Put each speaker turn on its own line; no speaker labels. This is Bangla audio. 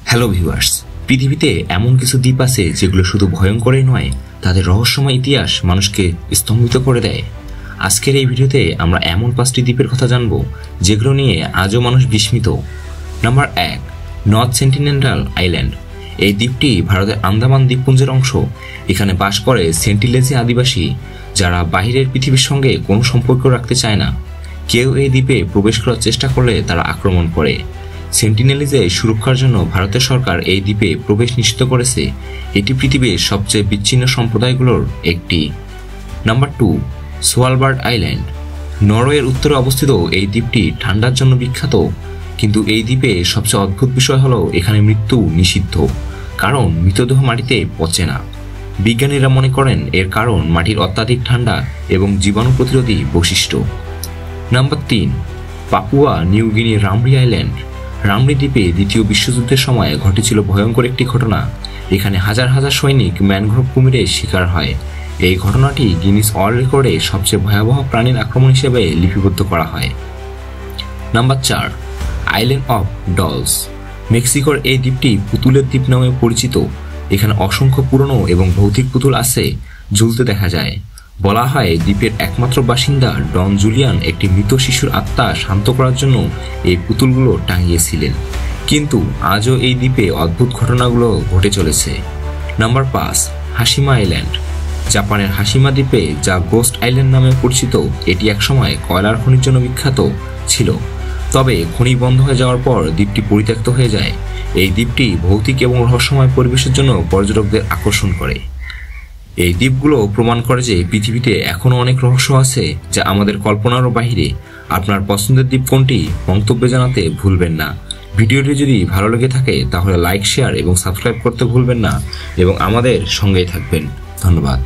হ্যালো ভিউয়ার্স, পৃথিবীতে এমন কিছু দ্বীপ আছে যেগুলো শুধু ভয়ঙ্করই নয়, তাদের রহস্যময় ইতিহাস মানুষকে স্তম্ভিত করে দেয়। আজকের এই ভিডিওতে আমরা এমন 5টি দ্বীপের কথা জানব যেগুলো নিয়ে আজও মানুষ বিস্মিত। Number 1, North Sentinel Island. এই দ্বীপটি ভারতের আন্দামান দ্বীপপুঞ্জের অংশ। এখানে বাস করে সেন্টিলেজি আদিবাসী, যারা বাহিরের পৃথিবীর সঙ্গে কোনো সম্পর্ক রাখতে চায় না। কেউ এই দ্বীপে প্রবেশ করার চেষ্টা করলে তারা আক্রমণ করে। সেন্টিনেলিজে সুরক্ষার জন্য ভারতের সরকার এই দ্বীপে প্রবেশ নিষিদ্ধ করেছে। এটি পৃথিবীর সবচেয়ে বিচ্ছিন্ন সম্প্রদায়গুলোর একটি। Number 2, সোয়ালবার্ড island. নরওয়ের উত্তরে অবস্থিত এই দ্বীপটি ঠান্ডার জন্য বিখ্যাত, কিন্তু এই দ্বীপে সবচেয়ে অদ্ভুত বিষয় হলো এখানে মৃত্যু নিষিদ্ধ, কারণ মৃতদেহ মাটিতে পচে না। বিজ্ঞানীরা মনে করেন এর কারণ মাটির অত্যাধিক ঠান্ডা এবং জীবাণু প্রতিরোধী বৈশিষ্ট্য। নাম্বার 3, পাপুয়া নিউ গিনির রামরি আইল্যান্ড। রামরি দ্বীপে দ্বিতীয় বিশ্বযুদ্ধের সময় ঘটেছিল ভয়ঙ্কর একটি ঘটনা। এখানে হাজার হাজার সৈনিক ম্যানগ্রোভ কুমিরের শিকার হয়। এই ঘটনাটি গিনিস ওয়ার্ল্ড রেকর্ডে সবচেয়ে ভয়াবহ প্রাণীর আক্রমণ হিসেবে লিপিবদ্ধ করা হয়। Number 4, island of dolls. মেক্সিকোর এই দ্বীপটি পুতুলের দ্বীপ নামে পরিচিত। এখানে অসংখ্য পুরনো এবং ভৌতিক পুতুল আছে, ঝুলতে দেখা যায়। বলা হয় দ্বীপের একমাত্র বাসিন্দা ডন জুলিয়ান একটি মৃত শিশুর আত্মা শান্ত করার জন্য এই পুতুলগুলো টাঙিয়েছিলেন। কিন্তু আজও এই দ্বীপে অদ্ভুত ঘটনাগুলো ঘটে চলেছে। Number 5, Hashima Island. জাপানের হাশিমা দ্বীপে, যা গোস্ট আইল্যান্ড নামে পরিচিত, এটি একসময় কয়লার খনির জন্য বিখ্যাত ছিল। তবে খনি বন্ধ হয়ে যাওয়ার পর দ্বীপটি পরিত্যক্ত হয়ে যায়। এই দ্বীপটি ভৌতিক এবং রহস্যময় পরিবেশের জন্য পর্যটকদের আকর্ষণ করে। এই দ্বীপগুলো প্রমাণ করে যে পৃথিবীতে এখনও অনেক রহস্য আছে যা আমাদের কল্পনারও বাহিরে। আপনার পছন্দের দ্বীপ কোনটি, মন্তব্যে জানাতে ভুলবেন না। ভিডিওটি যদি ভালো লেগে থাকে তাহলে লাইক, শেয়ার এবং সাবস্ক্রাইব করতে ভুলবেন না এবং আমাদের সঙ্গেই থাকবেন। ধন্যবাদ।